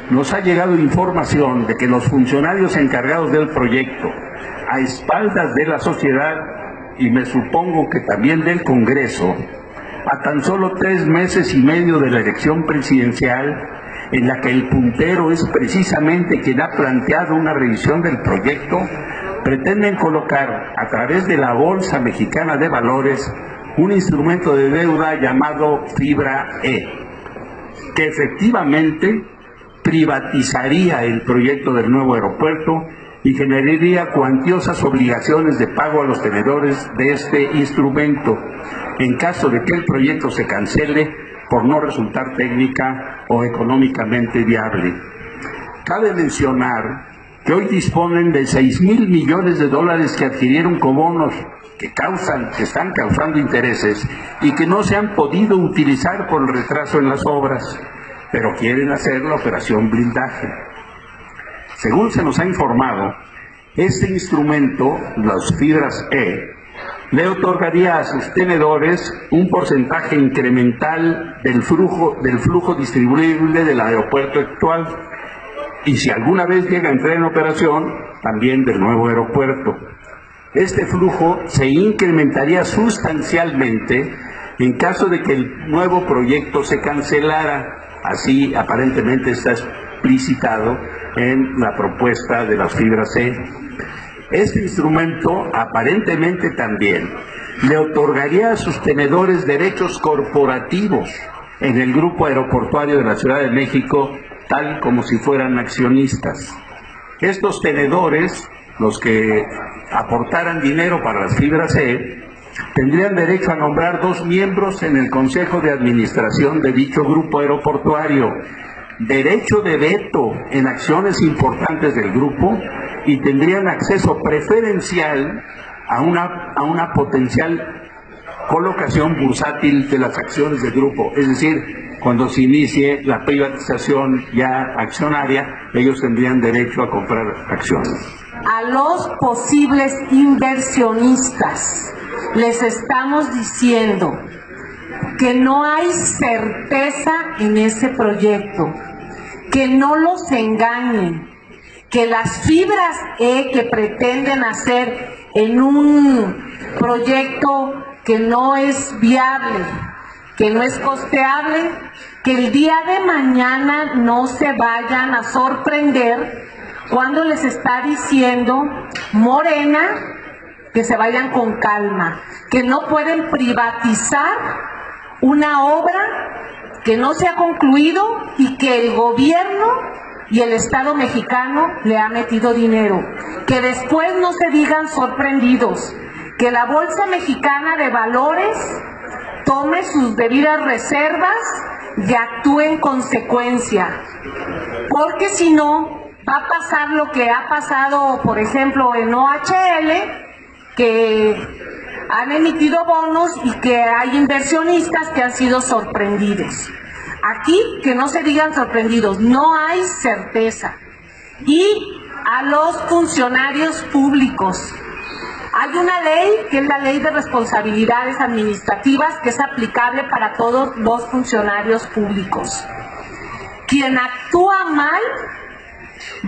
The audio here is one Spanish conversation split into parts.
nos ha llegado información de que los funcionarios encargados del proyecto, a espaldas de la sociedad y me supongo que también del Congreso, a tan solo 3 meses y medio de la elección presidencial, en la que el puntero es precisamente quien ha planteado una revisión del proyecto, pretenden colocar a través de la Bolsa Mexicana de Valores un instrumento de deuda llamado Fibra E, que efectivamente privatizaría el proyecto del nuevo aeropuerto y generaría cuantiosas obligaciones de pago a los tenedores de este instrumento, en caso de que el proyecto se cancele por no resultar técnica o económicamente viable. Cabe mencionar que hoy disponen de 6,000 millones de dólares que adquirieron con bonos que están causando intereses y que no se han podido utilizar por el retraso en las obras, pero quieren hacer la operación blindaje. Según se nos ha informado, este instrumento, las fibras E, le otorgaría a sus tenedores un porcentaje incremental del flujo distribuible del aeropuerto actual y si alguna vez llega a entrar en operación, también del nuevo aeropuerto. Este flujo se incrementaría sustancialmente en caso de que el nuevo proyecto se cancelara. Así aparentemente está explicitado en la propuesta de las fibras E. Este instrumento aparentemente también le otorgaría a sus tenedores derechos corporativos en el grupo aeroportuario de la Ciudad de México, tal como si fueran accionistas. Estos tenedores, los que aportaran dinero para las fibras E, tendrían derecho a nombrar 2 miembros en el Consejo de Administración de dicho grupo aeroportuario, derecho de veto en acciones importantes del grupo y tendrían acceso preferencial a una potencial colocación bursátil de las acciones del grupo. Es decir, cuando se inicie la privatización ya accionaria, ellos tendrían derecho a comprar acciones. A los posibles inversionistas les estamos diciendo que no hay certeza en ese proyecto, que no los engañen, que las fibras E que pretenden hacer en un proyecto que no es viable, que no es costeable, que el día de mañana no se vayan a sorprender cuando les está diciendo Morena que se vayan con calma, que no pueden privatizar una obra que no se ha concluido y que el gobierno y el Estado mexicano le ha metido dinero. Que después no se digan sorprendidos, que la Bolsa Mexicana de Valores tome sus debidas reservas y actúe en consecuencia, porque si no va a pasar lo que ha pasado, por ejemplo, en OHL, que han emitido bonos y que hay inversionistas que han sido sorprendidos. Aquí, que no se digan sorprendidos, no hay certeza. Y a los funcionarios públicos, hay una ley que es la Ley de Responsabilidades Administrativas, que es aplicable para todos los funcionarios públicos. Quien actúa mal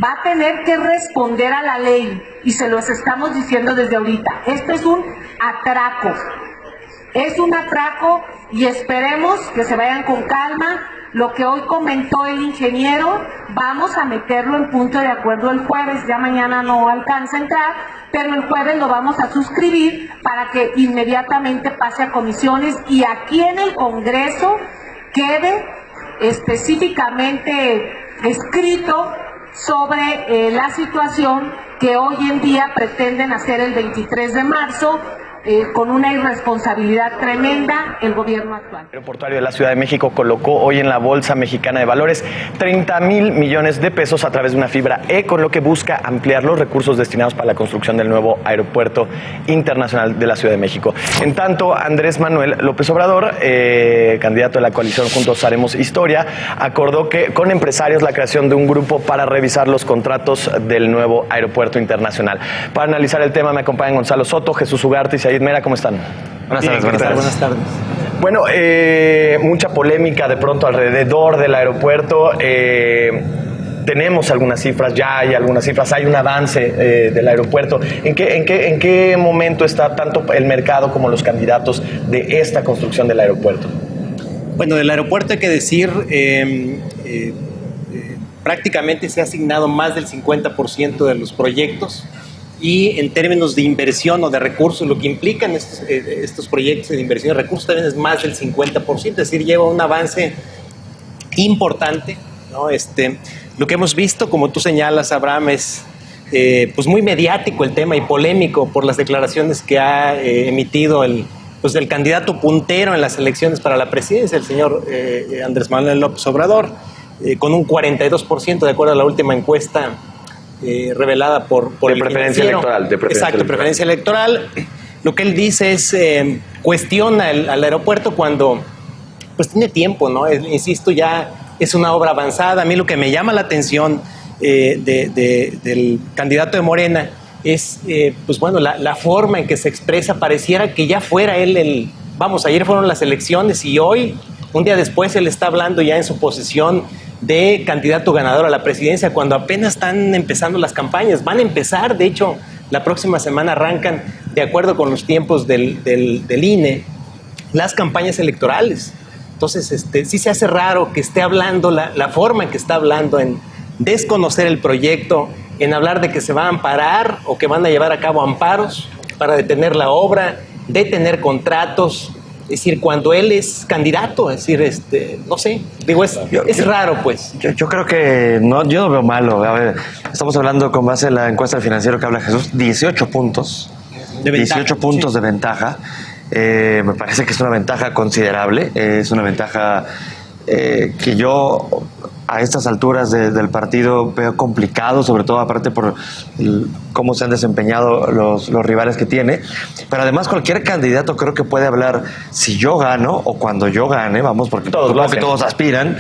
va a tener que responder a la ley, y se los estamos diciendo desde ahorita. Esto es un atraco. Es un atraco y esperemos que se vayan con calma. Lo que hoy comentó el ingeniero, vamos a meterlo en punto de acuerdo el jueves. Ya mañana no alcanza a entrar, pero el jueves lo vamos a suscribir para que inmediatamente pase a comisiones y aquí en el Congreso quede específicamente escrito sobre la situación que hoy en día pretenden hacer el 23 de marzo, con una irresponsabilidad tremenda el gobierno actual. El aeroportuario de la Ciudad de México colocó hoy en la Bolsa Mexicana de Valores 30,000 millones de pesos a través de una fibra E, con lo que busca ampliar los recursos destinados para la construcción del nuevo aeropuerto internacional de la Ciudad de México. En tanto, Andrés Manuel López Obrador, candidato de la coalición Juntos Haremos Historia, acordó que con empresarios la creación de un grupo para revisar los contratos del nuevo aeropuerto internacional. Para analizar el tema me acompañan Gonzalo Soto, Jesús Ugarte y Said Mera. ¿Cómo están? Buenas tardes. Buenas tardes. Bueno, mucha polémica de pronto alrededor del aeropuerto. tenemos algunas cifras, ya hay algunas cifras, hay un avance del aeropuerto. ¿En qué momento está tanto el mercado como los candidatos de esta construcción del aeropuerto? Bueno, del aeropuerto hay que decir, prácticamente se ha asignado más del 50% de los proyectos, y en términos de inversión o de recursos, lo que implican estos proyectos de inversión de recursos también es más del 50%, es decir, lleva un avance importante, ¿no? Lo que hemos visto, como tú señalas, Abraham, es pues muy mediático el tema y polémico por las declaraciones que ha emitido el candidato puntero en las elecciones para la presidencia, el señor Andrés Manuel López Obrador, con un 42% de acuerdo a la última encuesta revelada por el preferencia electoral. Preferencia electoral. Lo que él dice es, cuestiona al aeropuerto cuando pues tiene tiempo, ¿no? Insisto, ya es una obra avanzada. A mí lo que me llama la atención del candidato de Morena es, pues bueno, la forma en que se expresa. Pareciera que ya fuera él ayer fueron las elecciones y hoy, un día después, él está hablando ya en su posición de candidato ganador a la presidencia, cuando apenas están empezando las campañas. Van a empezar, de hecho, la próxima semana arrancan, de acuerdo con los tiempos del INE, las campañas electorales. Entonces, sí se hace raro que esté hablando, la forma en que está hablando, en desconocer el proyecto, en hablar de que se va a amparar o que van a llevar a cabo amparos para detener la obra, detener contratos. Es decir, cuando él es candidato, es decir, no sé, digo, es raro, pues. Yo creo que yo no veo malo. A ver, estamos hablando con base en la encuesta del Financiero que habla Jesús, 18 puntos. De ventaja, 18 puntos de ventaja. Me parece que es una ventaja considerable. Es una ventaja que yo a estas alturas del partido veo complicado, sobre todo aparte por cómo se han desempeñado los rivales que tiene. Pero además cualquier candidato creo que puede hablar, si yo gano o cuando yo gane, porque todos aspiran,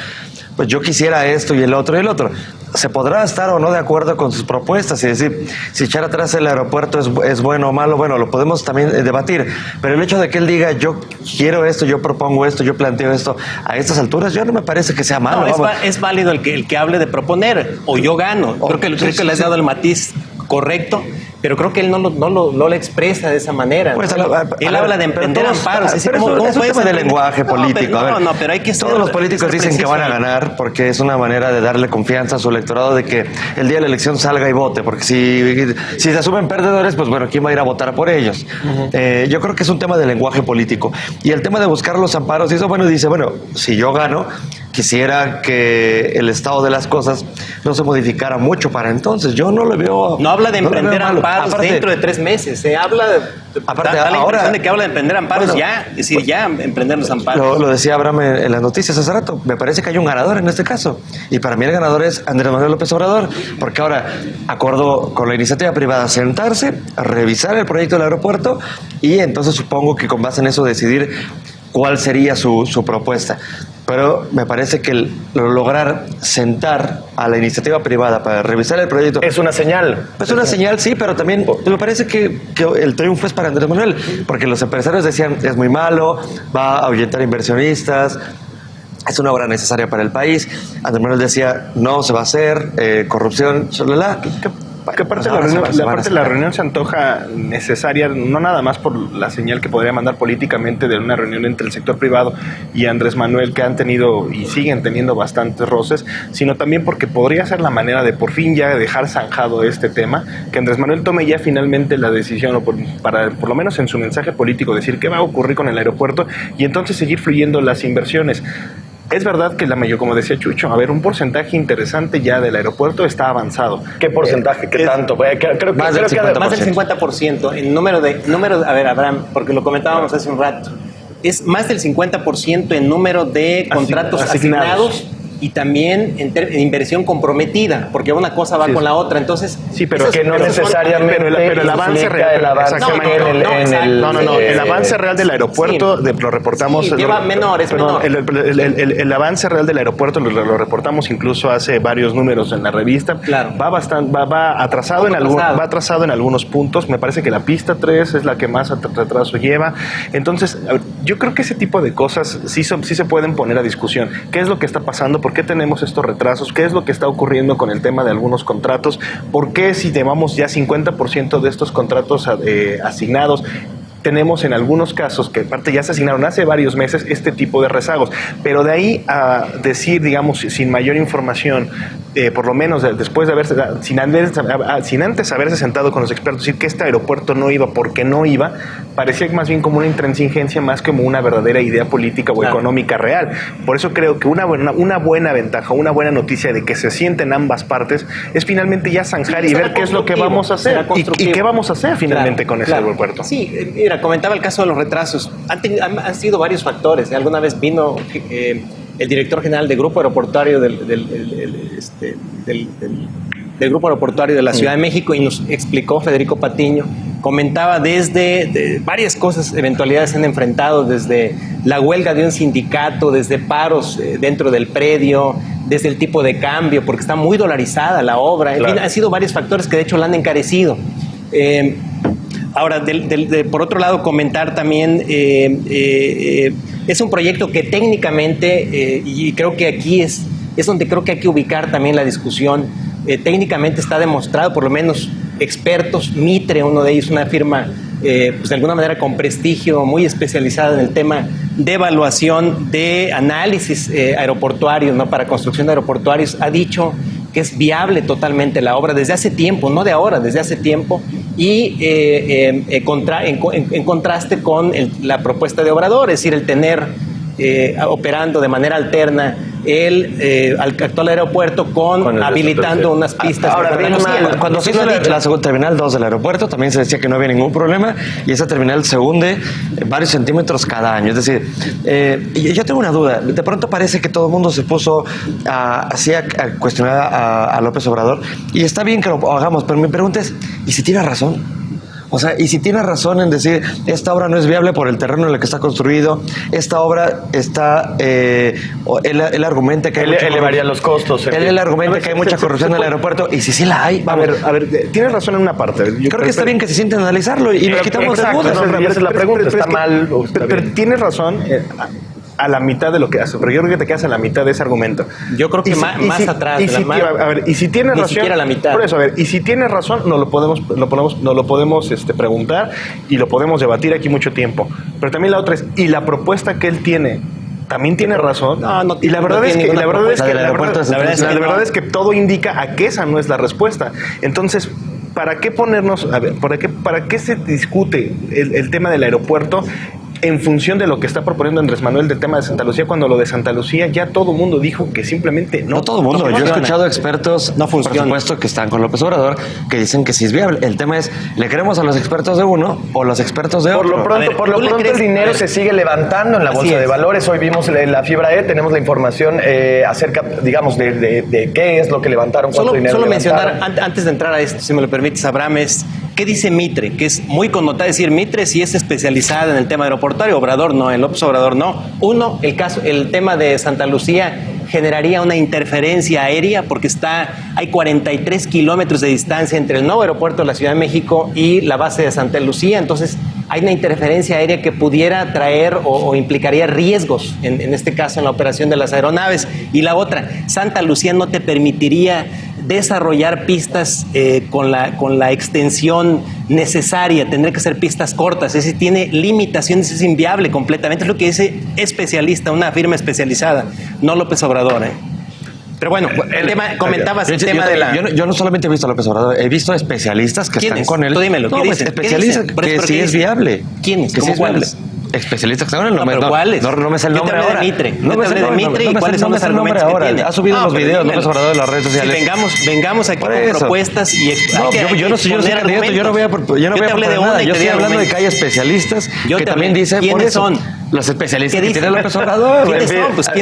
pues yo quisiera esto y el otro y el otro. Se podrá estar o no de acuerdo con sus propuestas y decir, si echar atrás el aeropuerto es bueno o malo, bueno, lo podemos también debatir, pero el hecho de que él diga, yo quiero esto, yo propongo esto, yo planteo esto, a estas alturas yo no me parece que sea malo. No, es válido el que hable de proponer, o yo gano. Creo que le has dado el matiz correcto, pero creo que él no lo expresa de esa manera. Pues, él habla de emprender amparos. Es un tema de lenguaje político. Pero hay que todos los políticos dicen que van a ganar porque es una manera de darle confianza a su electorado de que el día de la elección salga y vote, porque si se asumen perdedores, pues bueno, ¿quién va a ir a votar por ellos? Yo creo que es un tema de lenguaje político. Y el tema de buscar los amparos, y eso, dice, si yo gano, quisiera que el estado de las cosas no se modificara mucho para entonces. Yo no le veo... No habla de emprender amparos dentro de 3 meses. Se habla de... da la impresión de que habla de emprender amparos ya. Es decir, ya emprender los amparos. Lo decía Abraham en las noticias hace rato. Me parece que hay un ganador en este caso. Y para mí el ganador es Andrés Manuel López Obrador. Porque ahora, acuerdo con la iniciativa privada, sentarse, revisar el proyecto del aeropuerto y entonces supongo que con base en eso decidir cuál sería su propuesta. Pero me parece que lograr sentar a la iniciativa privada para revisar el proyecto... Es una señal. Es una señal, sí, pero también me parece que el triunfo es para Andrés Manuel, porque los empresarios decían, es muy malo, va a ahuyentar inversionistas, es una obra necesaria para el país. Andrés Manuel decía, no se va a hacer, corrupción, Que parte de la reunión se antoja necesaria, no nada más por la señal que podría mandar políticamente de una reunión entre el sector privado y Andrés Manuel, que han tenido y siguen teniendo bastantes roces, sino también porque podría ser la manera de por fin ya dejar zanjado este tema, que Andrés Manuel tome ya finalmente la decisión, para por lo menos en su mensaje político decir qué va a ocurrir con el aeropuerto y entonces seguir fluyendo las inversiones. Es verdad que como decía Chucho, un porcentaje interesante ya del aeropuerto está avanzado. ¿Qué porcentaje? ¿Qué tanto? Creo que más del 50%. En número de, Abraham, porque lo comentábamos hace un rato, es más del 50% en número de contratos asignados y también en inversión comprometida, porque una cosa va con la otra. Entonces, sí, pero que no necesariamente, pero el avance real, el avance real del aeropuerto lo reportamos. Sí, lleva menores. El avance real del aeropuerto lo reportamos incluso hace varios números en la revista. Claro. Va atrasado en algunos puntos. Me parece que la pista 3 es la que más retraso lleva. Entonces, yo creo que ese tipo de cosas sí se pueden poner a discusión. ¿Qué es lo que está pasando? ¿Por qué tenemos estos retrasos? ¿Qué es lo que está ocurriendo con el tema de algunos contratos? ¿Por qué si llevamos ya 50% de estos contratos asignados, tenemos en algunos casos, que aparte ya se asignaron hace varios meses, este tipo de rezagos? Pero de ahí a decir, digamos, sin mayor información, por lo menos después de haberse, sin antes haberse sentado con los expertos, decir que este aeropuerto no iba porque no iba, parecía más bien como una intransigencia más que como una verdadera idea política o económica real. Por eso creo que una buena ventaja, una buena noticia de que se sienten ambas partes es finalmente ya zanjar y ver qué es lo que vamos a hacer y qué vamos a hacer finalmente con ese aeropuerto. Sí, mira, comentaba el caso de los retrasos. Han sido varios factores. Alguna vez vino el director general del Grupo Aeroportuario del Grupo Aeroportuario de la Ciudad de México y nos explicó, Federico Patiño, comentaba desde varias cosas, eventualidades se han enfrentado, desde la huelga de un sindicato, desde paros dentro del predio, desde el tipo de cambio, porque está muy dolarizada la obra. En fin, han sido varios factores que de hecho la han encarecido. Ahora, por otro lado, comentar también, es un proyecto que técnicamente, y creo que aquí es donde creo que hay que ubicar también la discusión, técnicamente está demostrado, por lo menos expertos, Mitre, uno de ellos, una firma pues de alguna manera con prestigio, muy especializada en el tema de evaluación de análisis aeroportuario, ¿no? Para construcción de aeroportuarios, ha dicho que es viable totalmente la obra desde hace tiempo, no de ahora, desde hace tiempo, y en contraste con la propuesta de Obrador, es decir, el tener operando de manera alterna el actual aeropuerto con habilitando unas pistas. Ahora, cuando se hizo la terminal 2 del aeropuerto, también se decía que no había ningún problema y esa terminal se hunde varios centímetros cada año. Es decir, yo tengo una duda. De pronto parece que todo el mundo se puso así a cuestionar a López Obrador, y está bien que lo hagamos, pero mi pregunta es, ¿y si tiene razón? O sea, y si tiene razón en decir, esta obra no es viable por el terreno en el que está construido, esta obra está, él argumenta que hay elevaría los costos. Él argumenta que hay mucha corrupción en el aeropuerto, y si sí la hay. A ver, tienes razón en una parte. Creo que está bien que se sienten a analizarlo y nos quitamos de dudas. Esa es la pregunta, ¿está mal o está bien? Pero tienes razón a la mitad de lo que hace, pero yo creo que te quedas a la mitad de ese argumento. Yo creo que más atrás. A ver, y si tienes razón, ni siquiera la mitad. Por eso, a ver, y si tienes razón, nos lo podemos preguntar y lo podemos debatir aquí mucho tiempo. Pero también la otra es, y la propuesta que él tiene también tiene razón. No, y la verdad es que la verdad es que todo indica a que esa no es la respuesta. Entonces, ¿para qué ponernos, a ver, para qué se discute el tema del aeropuerto en función de lo que está proponiendo Andrés Manuel del tema de Santa Lucía, cuando lo de Santa Lucía ya todo el mundo dijo que simplemente no? No todo el mundo. Yo he escuchado expertos, por supuesto, que están con López Obrador, que dicen que sí es viable. El tema es, ¿le creemos a los expertos de uno o los expertos de otro? Por lo pronto el dinero se sigue levantando en la bolsa de valores. Hoy vimos la fibra E, tenemos la información acerca, digamos, de qué es lo que levantaron, cuánto dinero Solo levantaron. mencionar, antes de entrar a esto, si me lo permites, Abraham, ¿qué dice Mitre? Que es muy connotado decir, Mitre sí es especializada en el tema aeroportuario, Obrador no, el López Obrador no. Uno, el tema de Santa Lucía generaría una interferencia aérea porque hay 43 kilómetros de distancia entre el nuevo aeropuerto de la Ciudad de México y la base de Santa Lucía, entonces hay una interferencia aérea que pudiera traer o implicaría riesgos, en este caso en la operación de las aeronaves. Y la otra, Santa Lucía no te permitiría desarrollar pistas con la extensión necesaria, tendría que ser pistas cortas, es decir, tiene limitaciones, es inviable completamente, es lo que dice especialista, una firma especializada, no López Obrador. Pero bueno, comentabas el tema de la... Yo no solamente he visto a López Obrador, he visto especialistas que están con él. Tú dímelo, no, pues, especialistas que sí es viable. ¿Quiénes? Que sí es viable. ¿Cuáles? Especialistas que están ¿cuáles? No me sé el nombre ahora. No me sé el nombre y cuáles son los argumentos que tiene. Ha subido los videos López Obrador de las redes sociales. Vengamos aquí con propuestas y yo no soy candidato, yo no voy a proponer nada. Yo estoy hablando de que hay especialistas que también dicen ¿quiénes son? Los especialistas que tiene López Obrador.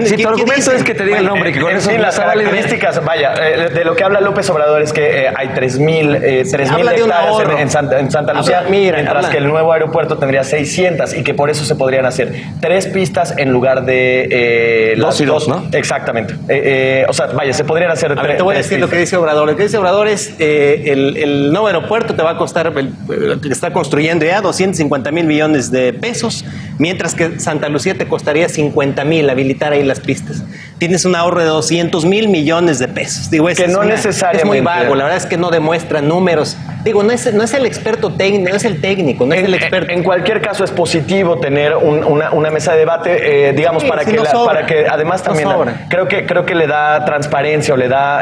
Si tu argumento es que te diga el nombre, que con eso las características, vaya, de lo que habla López Obrador es que hay 3,000 hectáreas en Santa Lucía, mientras que el nuevo aeropuerto tendría 600 y que por eso se podrían hacer 3 pistas en lugar de las 2 y 2, ¿no? Exactamente. O sea, vaya, se podrían hacer 3. Te voy a decir lo que dice Obrador. Lo que dice Obrador es el nuevo aeropuerto te va a costar, que está construyendo ya, 250,000 millones de pesos, mientras que Santa Lucía te costaría 50,000 habilitar ahí las pistas. tienes un ahorro de 200,000 millones de pesos. Digo, que no necesariamente. Es muy vago, la verdad es que no demuestra números. Digo, no es el experto técnico, no es el técnico, no es el experto. En cualquier caso es positivo tener una mesa de debate, digamos, Sí, para, sí, que no sobra. para que además también creo que le da transparencia o le da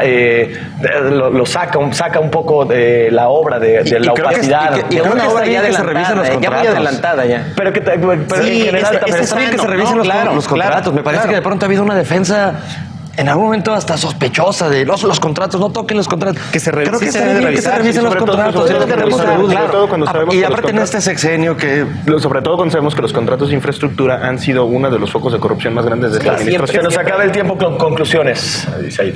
lo saca un poco de la obra de la opacidad. Y creo que está bien que se revisen los contratos. Ya muy adelantada ya. Pero Sí, en general también Está bien que se revisen los contratos. Me parece que de pronto ha habido una defensa en algún momento hasta sospechosa de los contratos, no toquen los contratos. Que se Creo que sí se está debe bien que se revisar, revisen los sobre todo contratos. cuando sabemos Y que los aparte en contratos- este sexenio que... Sobre todo cuando sabemos que los contratos de infraestructura han sido uno de los focos de corrupción más grandes de esta administración. Se nos acaba el tiempo con conclusiones, Isaid.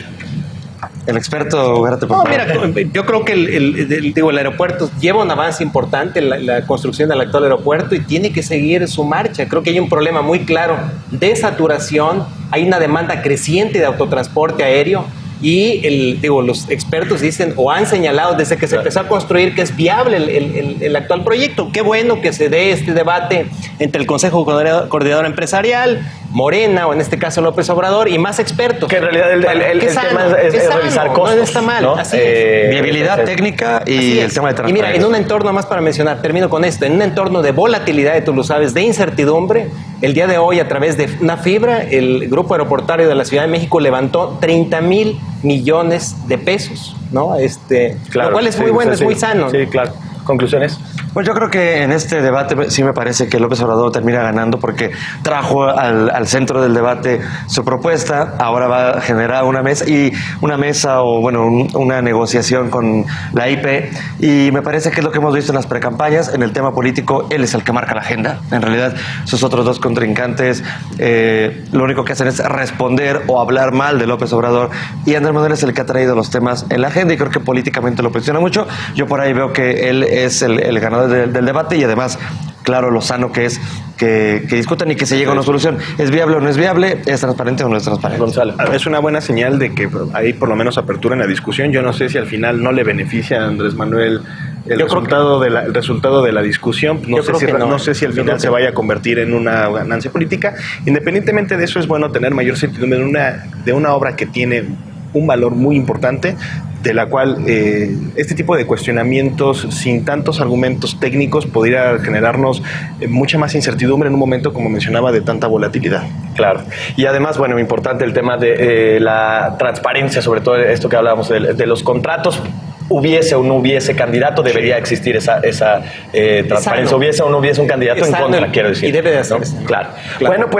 El experto, Ugarte, por No, favor. mira, yo creo que el aeropuerto lleva un avance importante, la construcción del actual aeropuerto, y tiene que seguir su marcha. Creo que hay un problema muy claro de saturación, hay una demanda creciente de autotransporte aéreo, y los expertos dicen o han señalado desde que se empezó a construir que es viable el actual proyecto. Qué bueno que se dé este debate entre el Consejo Coordinador Empresarial, Morena, o en este caso López Obrador, y más expertos. Que en realidad el tema es revisar costos. No está mal, ¿no? así es. Viabilidad técnica y Así el es. tema de Y transparencia. mira, en un entorno, más para mencionar, termino con esto, en un entorno de volatilidad, tú lo sabes, de incertidumbre, el día de hoy, a través de una fibra, el Grupo Aeroportuario de la Ciudad de México levantó 30,000 millones de pesos, ¿no? Lo cual es muy bueno, es muy sano. Sí, claro. ¿Conclusiones? Pues yo creo que en este debate sí me parece que López Obrador termina ganando porque trajo al centro del debate su propuesta, ahora va a generar una mesa o bueno, una negociación con la IP, y me parece que es lo que hemos visto en las precampañas. En el tema político, él es el que marca la agenda. En realidad, sus otros dos contrincantes lo único que hacen es responder o hablar mal de López Obrador, y Andrés Manuel es el que ha traído los temas en la agenda, y creo que políticamente lo posiciona mucho. Yo por ahí veo que él es el ganador del debate, y además, claro, lo sano que es que discutan y que se llegue a una solución. ¿Es viable o no es viable? ¿Es transparente o no es transparente? Gonzalo. Es una buena señal de que hay por lo menos apertura en la discusión. Yo no sé si al final no le beneficia a Andrés Manuel el resultado de la discusión. No sé si al final se vaya a convertir en una ganancia política. Independientemente de eso, es bueno tener mayor certidumbre de una obra que tiene un valor muy importante, de la cual este tipo de cuestionamientos sin tantos argumentos técnicos podría generarnos mucha más incertidumbre en un momento, como mencionaba, de tanta volatilidad. Claro. Y además, bueno, importante el tema de la transparencia, sobre todo esto que hablábamos de los contratos. Hubiese o no hubiese candidato, debería existir esa transparencia. Hubiese o no hubiese un candidato en contra, quiero decir. Y debe de hacerse. ¿no? Claro. Bueno, pues